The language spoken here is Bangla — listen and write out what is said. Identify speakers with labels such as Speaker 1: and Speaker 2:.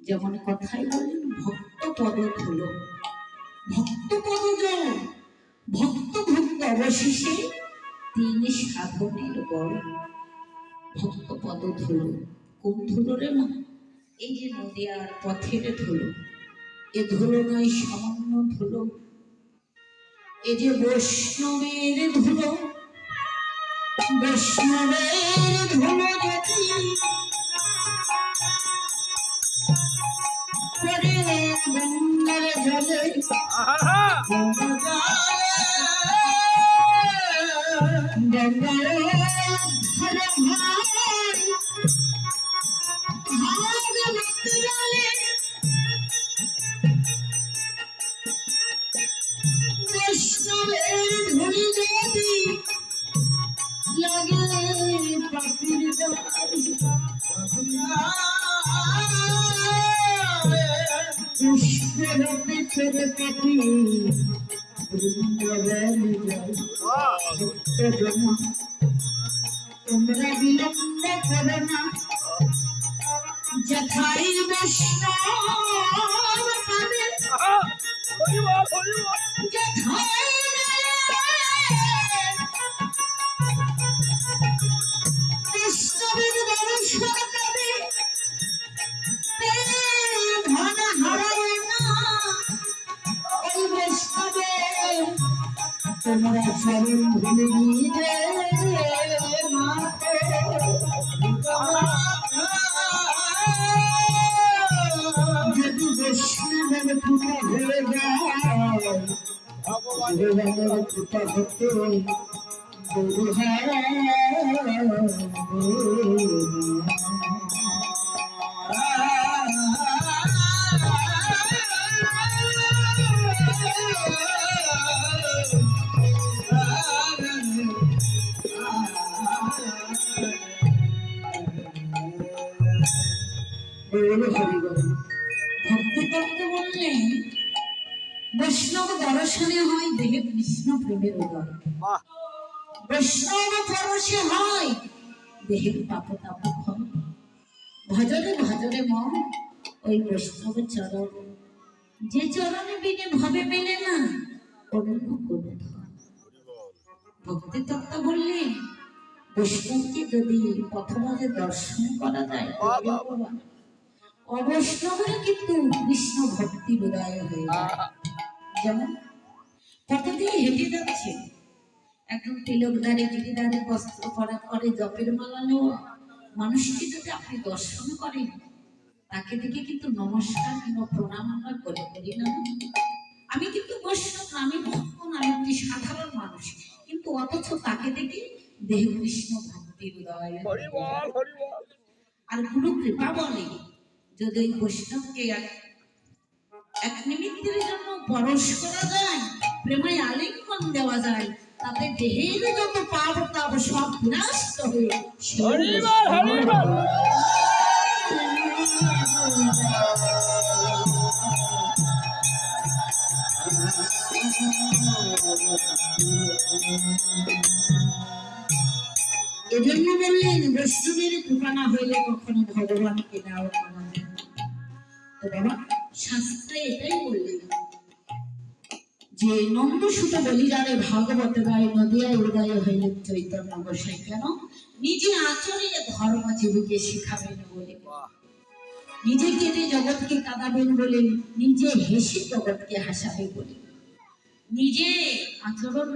Speaker 1: যেমন কথাই বলেন ভক্ত পদ ধুল, ভক্ত পদ জল, ভক্ত ভক্ত অবশেষে তিনি সাধনের বল। ভক্ত পদ ধুলো, কোন ধুলো রে মা? এই যে নদিয়ার পথের ধুলো, এ ধুলো নয় সামান্য ধুলো, এ যে বৈষ্ণবের ধুলো, বৈষ্ণবের ধুলো যদি গঙ্গার জলে বৈষ্ণবের ধুলি যদি লাগে পাখির পুষ্পের পিছনে পাখি তোমরা বিলম্ব করো না, যথাই বৈষ্ণব পাবে, যথাই বৈষ্ণবের দর্শন পাবে, ধন হারায় না ওই বৈষ্ণবে। তোমরা চরণ ভুলে গিয়ে যদি বৈষ্ণবের কৃপা হয়ে যায়, ভগবানের কৃপা হতে ভক্তিতত্ত্ব বললেন বৈষ্ণব দর্শনে হয় দেহে কৃষ্ণ প্রেমের উদয়, বৈষ্ণব পরশে হয় দেহের পাপ তাপ ক্ষয়। ভজনে ভজনে মন ওই বৈষ্ণব চরণ, যে চরণে বিনে ভাবে মেলে না অন্য কোনো ধন। ভক্তিতত্ত্ব বললেন বৈষ্ণবকে যদি প্রথমে দর্শন করা যায়, অবৈষ্ণবের কিন্তু কৃষ্ণ ভক্তি উদয় হয়ে যায়। যেমন প্রতিদিন হেঁটে যাচ্ছে, একদম তিলকধারী গিরিধারী বস্ত্র পরা করে জপের মালা নেওয়া মানুষকে যদি আপনি দর্শন করেন, তাকে দেখে কিন্তু নমস্কার কিংবা প্রণাম আমরা করে করি না। আমি কিন্তু বৈষ্ণব, আমি ভক্ত না, আমি একটি সাধারণ মানুষ, কিন্তু অথচ তাকে দেখে দেহ কৃষ্ণ ভক্তি উদয়। আর গুরু কৃপা বলে যদি ওই বৈষ্ণবকে এক নিমিত্তের জন্য পরশ করা যায়, প্রেমায় আলিঙ্গন দেওয়া যায়, তাতে দেহের যত পাপ তাপ সব বিনষ্ট হয়ে এজন্য বললেন বৈষ্ণবের কৃপা না হইলে কখনো ভগবানকে নাও পাওয়া যায় না। তো বাবা শাস্ত্রে এটাই বললেন যে নন্দসুত বলিরারে ভাগবত গায়ে নদিয়ায় উদয় হইলেন চৈতন্য গোসাই। কেন? নিজে আচরণে ধর্ম জীবকে শিখাবেন বলে, নিজে কেটে জগৎকে কাঁদাবেন বলে, নিজে হেসে জগৎকে হাসাবে বলে, নিজে আচরণ